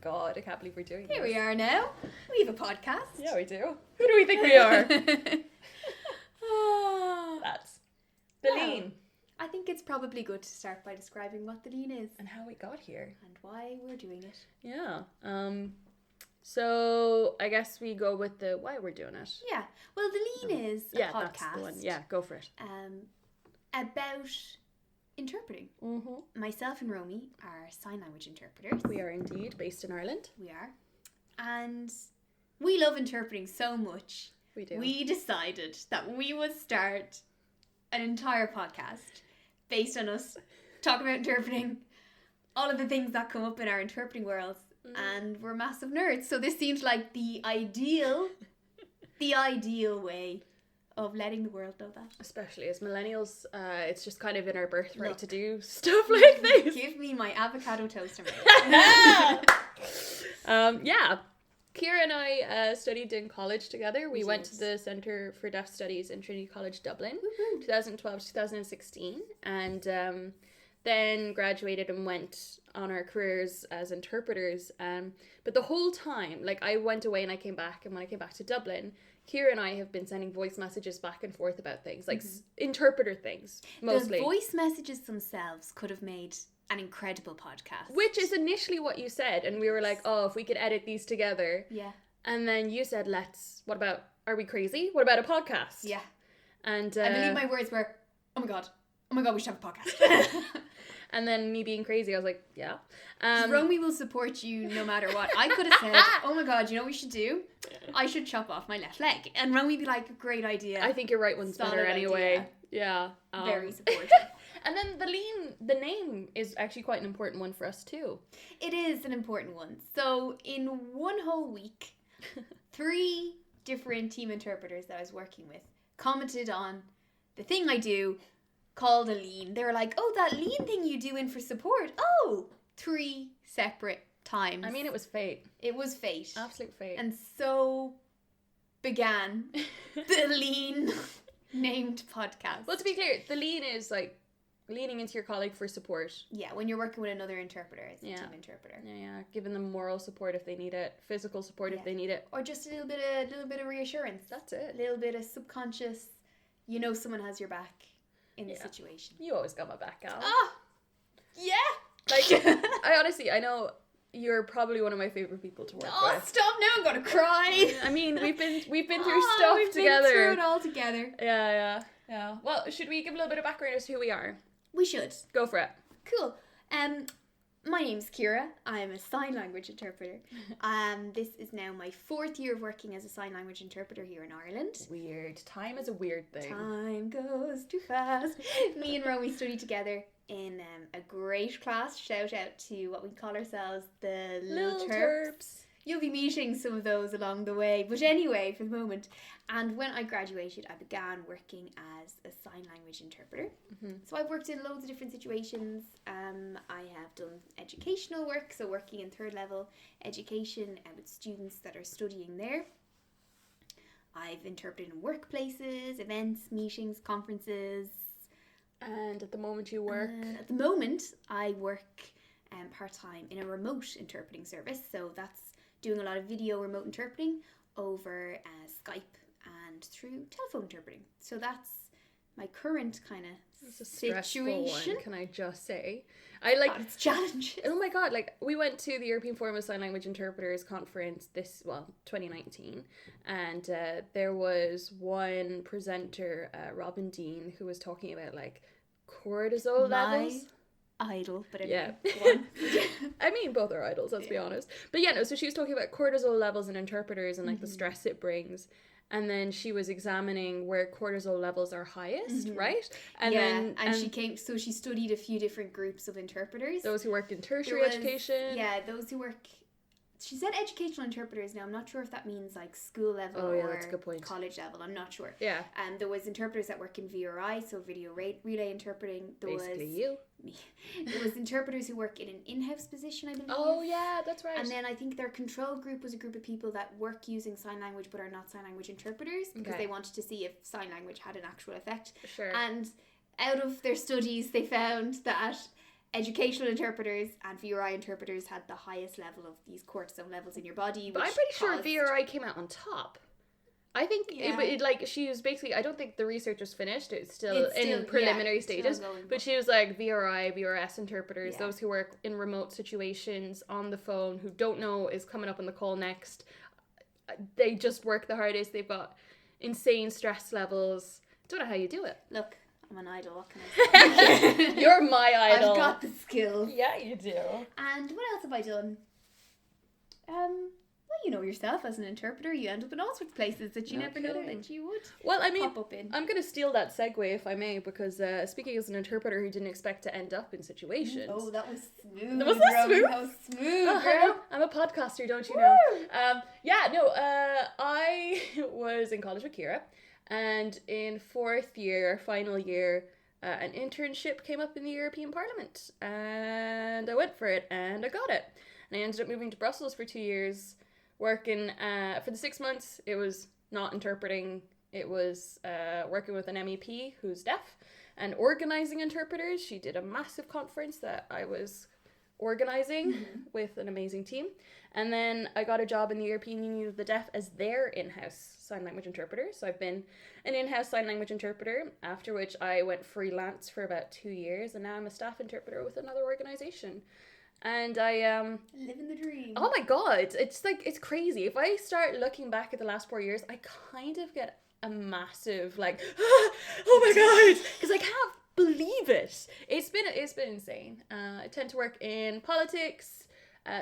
god, I can't believe we're doing this. Here we are now. We have a podcast. Yeah, we do. Who do we think we are? That's the Lien. I think it's probably good to start by describing what the Lien is. And how we got here. And why we're doing it. Yeah. So I guess we go with the why we're doing it. Yeah. Well, the Lien is a podcast. That's the one. Yeah, go for it. About interpreting. Mm-hmm. Myself and Romy are sign language interpreters. We are indeed based in Ireland. We are. And we love interpreting so much. We do. We decided that we would start an entire podcast based on us talking about interpreting, all of the things that come up in our interpreting worlds, and we're massive nerds. So this seemed like the ideal way of letting the world know that. Especially as millennials, it's just kind of in our birthright to do stuff like this. Give me my avocado toaster. Yeah. Ciara and I studied in college together. We went to the Centre for Deaf Studies in Trinity College Dublin, 2012-2016, and then graduated and went on our careers as interpreters. But the whole time, like, I went away and I came back, and when I came back to Dublin, Ciara and I have been sending voice messages back and forth about things, like interpreter things, mostly. The voice messages themselves could have made an incredible podcast. Which is initially what you said, and we were like, oh, if we could edit these together. Yeah. And then you said, what about, are we crazy? What about a podcast? Yeah. And I believe my words were, oh my god, we should have a podcast. And then me being crazy, I was like, yeah. Romy will support you no matter what. I could have said, oh my god, you know what we should do? I should chop off my left leg. And Romy would be like, great idea. I think your right one's better anyway. Idea. Yeah. Very supportive. And then the Lien, the name is actually quite an important one for us too. It is an important one. So in one whole week, 3 different team interpreters that I was working with commented on the thing I do called a Lien. They were like, oh, that Lien thing you do in for support. Oh, 3 separate times. I mean, it was fate. It was fate. Absolute fate. And so began the Lien named podcast. Well, to be clear, the Lien is like leaning into your colleague for support. Yeah, when you're working with another interpreter as a team interpreter. Yeah, giving them moral support if they need it, physical support if they need it, or just a little bit of reassurance. That's it. A little bit of subconscious. You know, someone has your back in the situation. You always got my back, Al. Ah, yeah. Like, I know you're probably one of my favorite people to work with. Oh, stop now! I'm gonna cry. I mean, we've been through stuff we've together. Been through it all together. Yeah. Well, should we give a little bit of background as to who we are? We should. Go for it. Cool. My name's Ciara. I'm a sign language interpreter. This is now my 4th year of working as a sign language interpreter here in Ireland. Weird. Time is a weird thing. Time goes too fast. Me and Romy studied together in a great class. Shout out to what we call ourselves, the Little Terps. You'll be meeting some of those along the way. But anyway, for the moment. And when I graduated, I began working as a sign language interpreter. Mm-hmm. So I've worked in loads of different situations. I have done educational work, so working in 3rd level education with students that are studying there. I've interpreted in workplaces, events, meetings, conferences. And at the moment you work? At the moment, I work part-time in a remote interpreting service. So that's doing a lot of video remote interpreting over Skype and through telephone interpreting. So that's my current kind of situation. One, can I just say? It's challenging. Oh my god, like, we went to the European Forum of Sign Language Interpreters conference 2019, and there was one presenter, Robin Dean, who was talking about like cortisol levels. Idol, but anyway, I mean, both are idols, let's be honest. But so she was talking about cortisol levels in interpreters and like the stress it brings. And then she was examining where cortisol levels are highest, right? And she studied a few different groups of interpreters. Those who work in tertiary education. Yeah, those who work... She said educational interpreters. Now, I'm not sure if that means like school level or that's a good point. College level. I'm not sure. Yeah. There was interpreters that work in VRI, so video relay interpreting. Basically you. Me. There was interpreters who work in an in-house position, I believe. Oh, yeah, that's right. And then I think their control group was a group of people that work using sign language but are not sign language interpreters because they wanted to see if sign language had an actual effect. Sure. And out of their studies, they found that educational interpreters and VRI interpreters had the highest level of these cortisol levels in your body. But I'm pretty sure VRI came out on top. I think it like she was basically, I don't think the research was finished. It's still in preliminary stages. But she was like VRI, VRS interpreters, those who work in remote situations on the phone, who don't know is coming up on the call next. They just work the hardest. They've got insane stress levels. Don't know how you do it. Look, I'm an idol. What can I say? You're my idol. I've got the skills. Yeah, you do. And what else have I done? Well, you know yourself, as an interpreter, you end up in all sorts of places that you never know that you would. Well, I mean, pop up in. I'm going to steal that segue, if I may, because speaking as an interpreter who didn't expect to end up in situations. Oh, that was smooth. Was that smooth? That was smooth, girl. I'm a podcaster, don't you know? I was in college with Ciara, and in fourth year, final year, an internship came up in the European Parliament, and I went for it, and I got it. And I ended up moving to Brussels for 2 years, working for the 6 months. It was not interpreting. It was working with an MEP who's deaf and organising interpreters. She did a massive conference that I was organising with an amazing team. And then I got a job in the European Union of the Deaf as their in-house sign language interpreter. So I've been an in-house sign language interpreter, after which I went freelance for about 2 years, and now I'm a staff interpreter with another organisation. And I living the dream. Oh my god, it's like, it's crazy. If I start looking back at the last 4 years, I kind of get a massive like, oh my god, because I can't believe it. It's been insane. I tend to work in politics,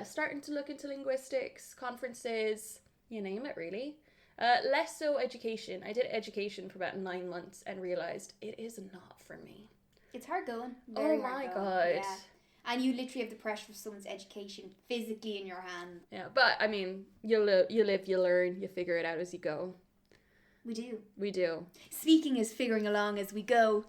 starting to look into linguistics, conferences, you name it, really. Less so education. I did education for about 9 months and realized it is not for me. It's hard going. Very hard going. God. Yeah. And you literally have the pressure of someone's education physically in your hand. Yeah, but I mean, you live, you learn, you figure it out as you go. We do. Speaking as figuring along as we go,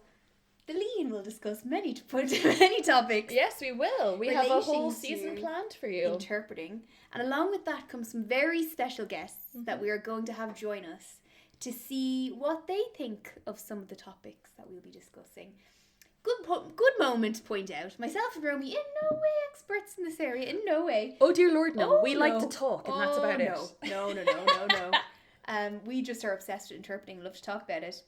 the Lien will discuss many topics. Yes, we will. We have a whole season planned for you. Interpreting. And along with that comes some very special guests that we are going to have join us to see what they think of some of the topics that we'll be discussing. Good moment to point out. Myself and Romy, in no way experts in this area, in no way. Oh dear Lord, no. We like to talk, and that's about it. No. We just are obsessed with interpreting and love to talk about it.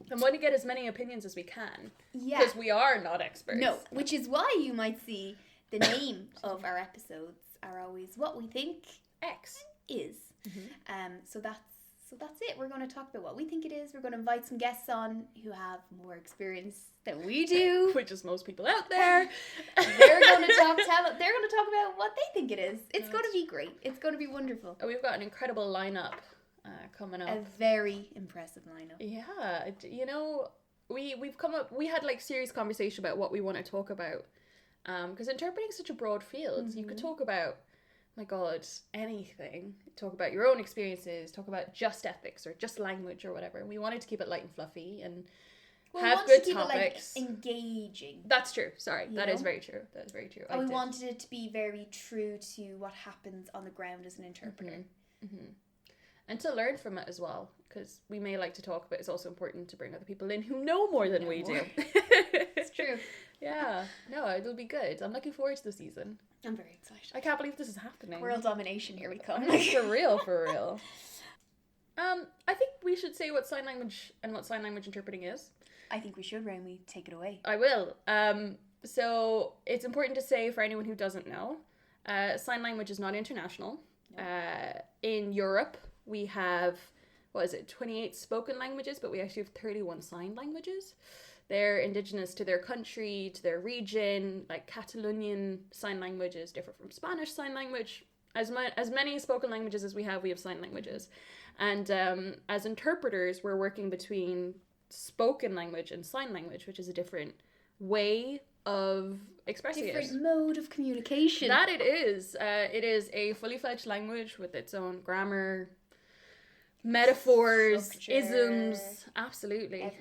And want to get as many opinions as we can. Yeah. Because we are not experts. No, which is why you might see the name of our episodes are always what we think X is. So that's it. We're going to talk about what we think it is. We're going to invite some guests on who have more experience than we do, which is most people out there. They're going to talk about what they think it is. It's going to be great. It's going to be wonderful. We've got an incredible lineup coming up. A very impressive lineup. Yeah, you know, we had like serious conversation about what we want to talk about, because interpreting is such a broad field. You could talk about, my God, anything. Talk about your own experiences, talk about just ethics or just language or whatever. And we wanted to keep it light and fluffy and have good topics. It, like, engaging. That's true. Sorry. That is very true. That is very true. And we wanted it to be very true to what happens on the ground as an interpreter. And to learn from it as well, because we may like to talk, but it's also important to bring other people in who know more than we do. It's true. Yeah. No, it'll be good. I'm looking forward to the season. I'm very excited. I can't believe this is happening. World domination, here we come. For real. I think we should say what sign language and what sign language interpreting is. I think we should, Romy. Take it away. I will. So it's important to say, for anyone who doesn't know, sign language is not international. No. In Europe, we have, 28 spoken languages, but we actually have 31 sign languages. They're indigenous to their country, to their region. Like Catalonian sign language is different from Spanish sign language. As many spoken languages as we have sign languages. And as interpreters, we're working between spoken language and sign language, which is a different way of expressing different mode of communication. That it is. It is a fully fledged language with its own grammar, metaphors, structure, isms, absolutely.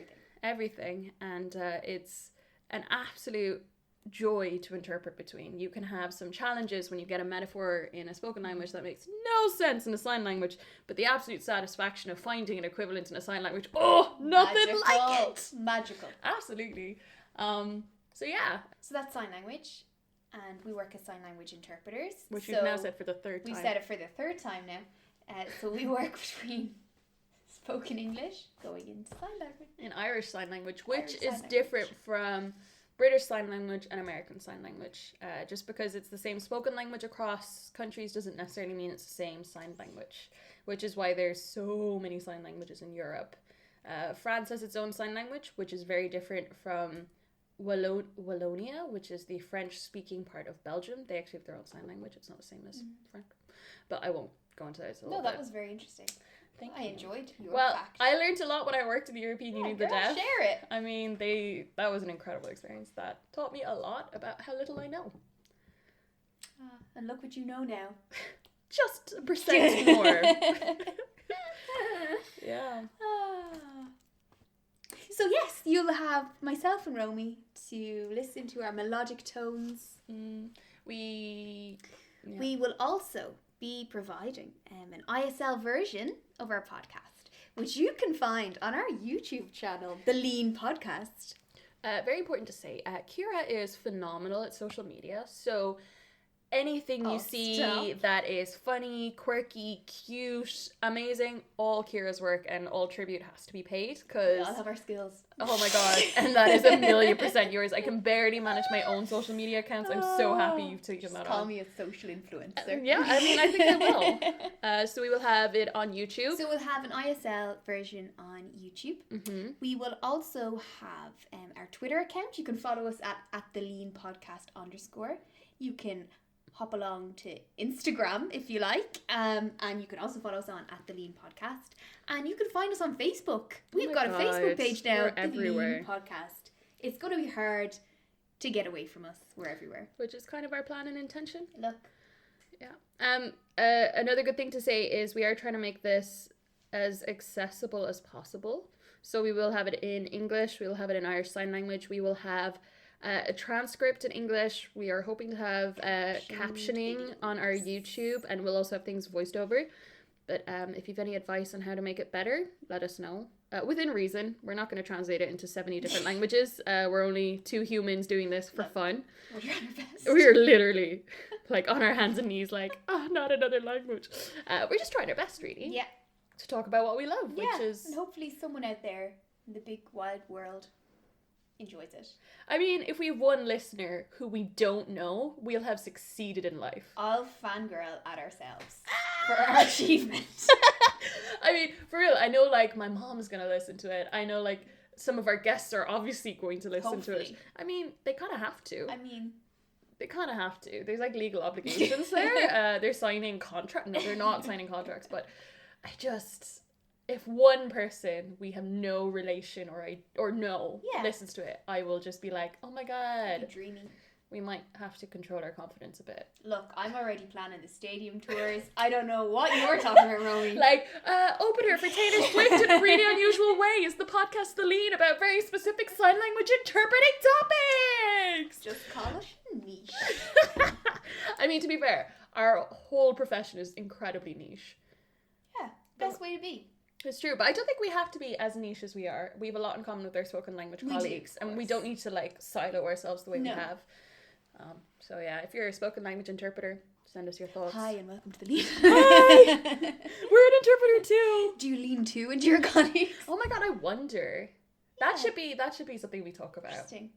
Everything. And it's an absolute joy to interpret between. You can have some challenges when you get a metaphor in a spoken language that makes no sense in a sign language, but the absolute satisfaction of finding an equivalent in a sign language, nothing like it. Magical. Absolutely. So yeah. So that's sign language. And we work as sign language interpreters. Which we've now said for the third time. We've said it for the third time now. So we work between spoken English going into sign language. In Irish Sign Language, which is different from British Sign Language and American Sign Language. Just because it's the same spoken language across countries doesn't necessarily mean it's the same sign language. Which is why there's so many sign languages in Europe. France has its own sign language, which is very different from Wallonia, which is the French-speaking part of Belgium. They actually have their own sign language. It's not the same as French. But I won't go into that. No, that was very interesting. I enjoyed your fact. I learned a lot when I worked in the European Union of the Deaf. Share it. I mean, that was an incredible experience. That taught me a lot about how little I know. And look what you know now. Just 1% more. Yeah. So yes, you'll have myself and Romy to listen to our melodic tones. We will also be providing an ISL version of our podcast, which you can find on our YouTube channel, the Lien Podcast. Very important to say, Ciara is phenomenal at social media, so anything you see that is funny, quirky, cute, amazing, all Ciara's work and all tribute has to be paid, because... We all have our skills. Oh my god, and that is 1,000,000% yours. I can barely manage my own social media accounts. I'm so happy you've taken that on. Call me a social influencer. Yeah, I mean, I think I will. So we will have it on YouTube. So we'll have an ISL version on YouTube. Mm-hmm. We will also have our Twitter account. You can follow us at the Lien Podcast _. You can hop along to Instagram if you like, and you can also follow us on at the Lien Podcast, and you can find us on Facebook. We've got a Facebook page now. We're everywhere. Lien Podcast. It's going to be hard to get away from us. We're everywhere, which is kind of our plan and intention. Look, yeah. Another good thing to say is we are trying to make this as accessible as possible. So we will have it in English. We will have it in Irish Sign Language. We will have a transcript in English. We are hoping to have captioning on our YouTube, and we'll also have things voiced over. But if you have any advice on how to make it better, let us know. Within reason. We're not going to translate it into 70 different languages. We're only 2 humans doing this for fun. We're trying our best. We're literally like on our hands and knees like, not another language. We're just trying our best, really. Yeah. To talk about what we love, which is... and hopefully someone out there in the big wide world enjoys it. I mean, if we have one listener who we don't know, we'll have succeeded in life. I'll fangirl at ourselves for our achievement. I mean, for real, I know like my mom's gonna listen to it. I know like some of our guests are obviously going to listen to it. I mean, they kind of have to. They kind of have to. There's like legal obligations there. They're signing contract. No, they're not signing contracts, but I just... If one person we have no relation listens to it, I will just be like, oh my god. Dreamy. We might have to control our confidence a bit. Look, I'm already planning the stadium tours. I don't know what you're talking about, Romy. Like, opener for Taylor Swift in a really unusual way is the podcast The Lien about very specific sign language interpreting topics. Just call it niche. I mean, to be fair, our whole profession is incredibly niche. Yeah, best way to be. It's true, but I don't think we have to be as niche as we are. We have a lot in common with our spoken language colleagues, and we don't need to like silo ourselves the way we have. So yeah, if you're a spoken language interpreter, send us your thoughts. Hi, and welcome to the Lien. Hi! We're an interpreter too. Do you lean too into your colleagues? Oh my god, I wonder. Yeah. That should be something we talk about. Interesting.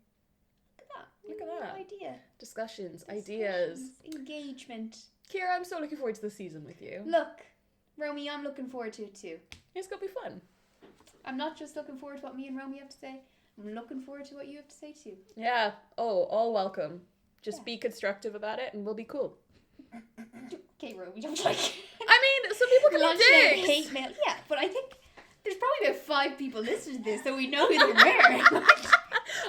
Look at that. Idea. Discussions, ideas. Engagement. Ciara, I'm so looking forward to the season with you. Look, Romy, I'm looking forward to it too. It's gonna be fun. I'm not just looking forward to what me and Romy have to say. I'm looking forward to what you have to say too. Yeah. Oh, all welcome. Just be constructive about it and we'll be cool. Okay, Romy, don't like it. I mean, some people can be dicks. Hate mail. Yeah, but I think there's probably about 5 people listening to this, so we know who they were.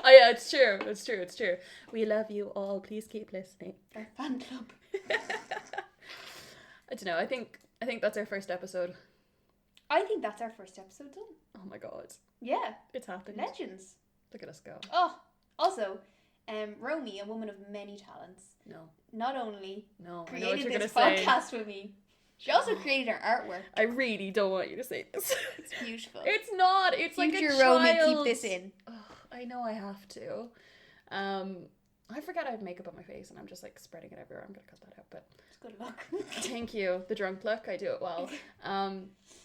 Oh yeah, it's true. It's true. We love you all. Please keep listening. Our fan club. I don't know. I think that's our first episode. I think that's our first episode done. Oh my god. Yeah. It's happened. Legends. Look at us go. Oh, also, Romy, a woman of many talents. No. Not only created this podcast with me, she also created our artwork. I really don't want you to say this. It's beautiful. It's not. It's Future like a child. Romy, keep this in. Oh, I know I have to. I forget I have makeup on my face and I'm just like spreading it everywhere. I'm gonna cut that out, but good luck. thank you. The drunk look, I do it well.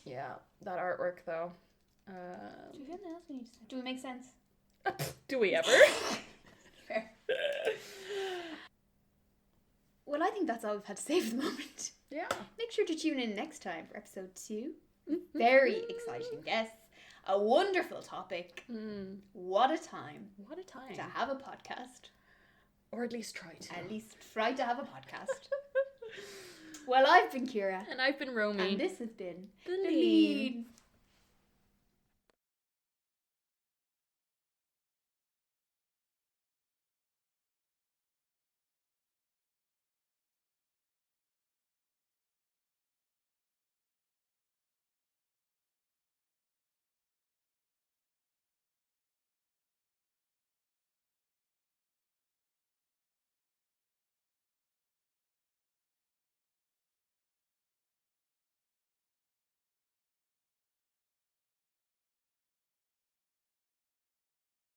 Yeah, that artwork though. Do we have anything else we need to say? Do we make sense? Do we ever? Fair. Well, I think that's all we've had to say for the moment. Yeah. Make sure to tune in next time for episode 2. Very exciting guests. A wonderful topic. What a time. What a time. To have a podcast. Or at least try to. At least try to have a podcast. Well, I've been Ciara. And I've been Romy. And this has been The Lien.